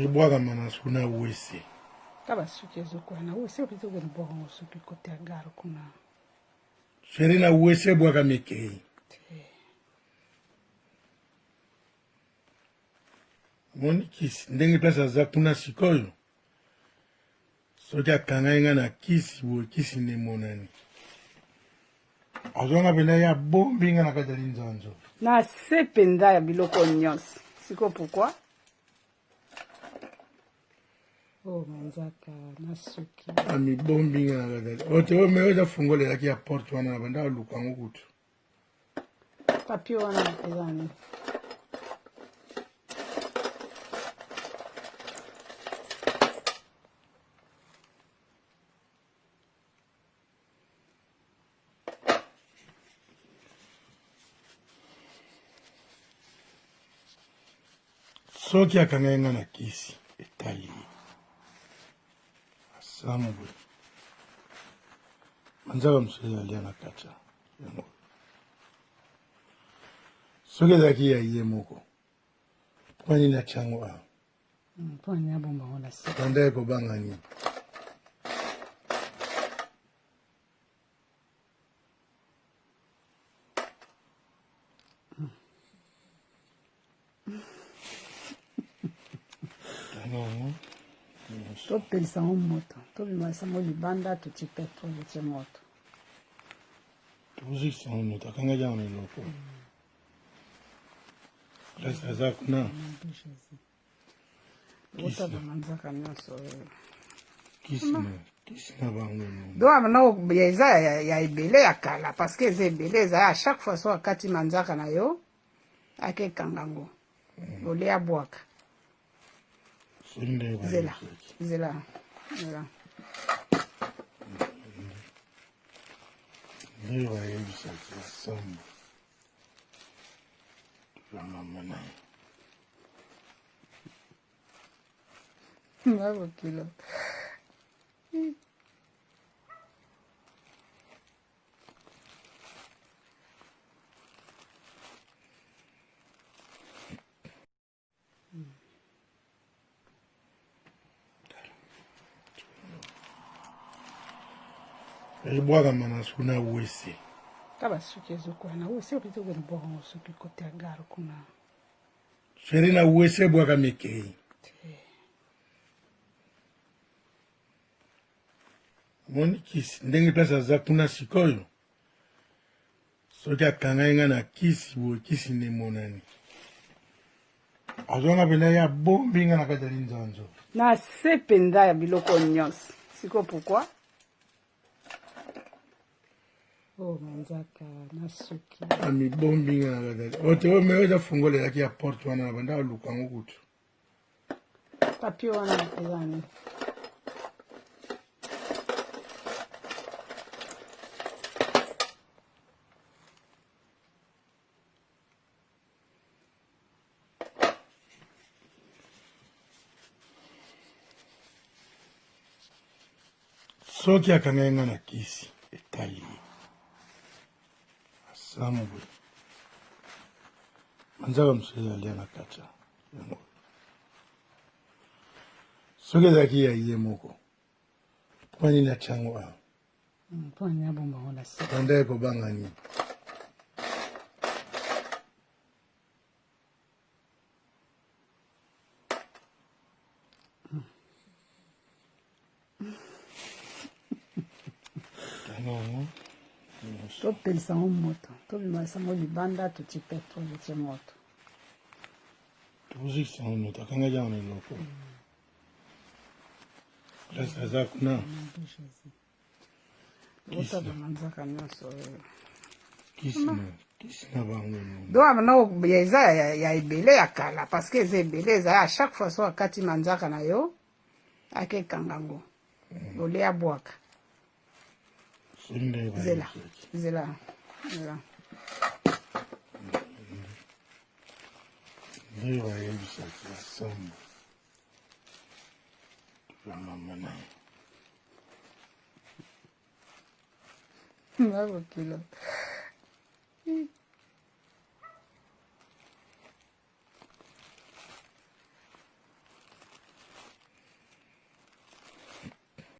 ebwaka mana suna wese kaba suki ezokwana wese opitokeni bwaka ngo suki kote ya gare kuna sheri na wese ebwaka mekei moni kisi ndenge place aza kuna sikoyo soki akangai nga na kisi boye kisi nde monani azwanga mpena ya bombi nga na kati ya linzanzo na se mpenza ya biloko nyonso siko pourkui oh manzaka na suki amibombi nga na kati ote ome oza fungolelaki ya porte wana na banda aluka yango kutu papie wana ezani soki akangai nga na kisi etali asalamu boye manzaka mosusu alia na kati yango soki ezalaki ya ye moko mpo nini atiango awa mpo nini abombango na se banda ekobanga nini topelisa ngo moto tobimisa ngo libanda tuti petrole etie moto tozikisa ngo moto akangaki yango na eloko place aza kuna otaba manzaka nyonso kisi na bango do amana eza ya ebele ya kala parce que eza ebele eza à chaque fois so akati manzaka na yo akekanga ngo ole abwaka zela nde bayebisaki asambo tuzamama naye nakokilo ebwaka mana suna wese kaba suki ezokwana wese opitokeni bwaka ngo suki kote ya gare kuna sheri na wese ebwaka mekei moni kisi ndenge place aza kuna sikoyo soki akangai nga na kisi boye kisi nde monani azwanga mpena ya bombi nga na kati ya linzanzo na se mpenza ya biloko nyonso siko pourkui oh manzaka na suki amibombi nga na kati ote ome oza fungolelaki ya porte wana na banda aluka yango kutu papie wana ezani soki akangai nga na kisi etali asalamu boye manzaka mosusu alia na kati yango soki ezalaki ya ye moko mpo nini atiango awa mpo nini abombango na se banda ekobanga nini topelisa ngo moto tobimisa ngo libanda tuti petrole etie moto tozikisa ngo moto akangaki yango na eloko place aza kuna otaba manzaka nyonso kisi na bango do amana eza ya ebele ya kala parce que eza ebele eza à chaque fois so akati manzaka na yo akekanga ngo ole abwaka zela nde bayebisaki asambo tuzamama naye nakokilo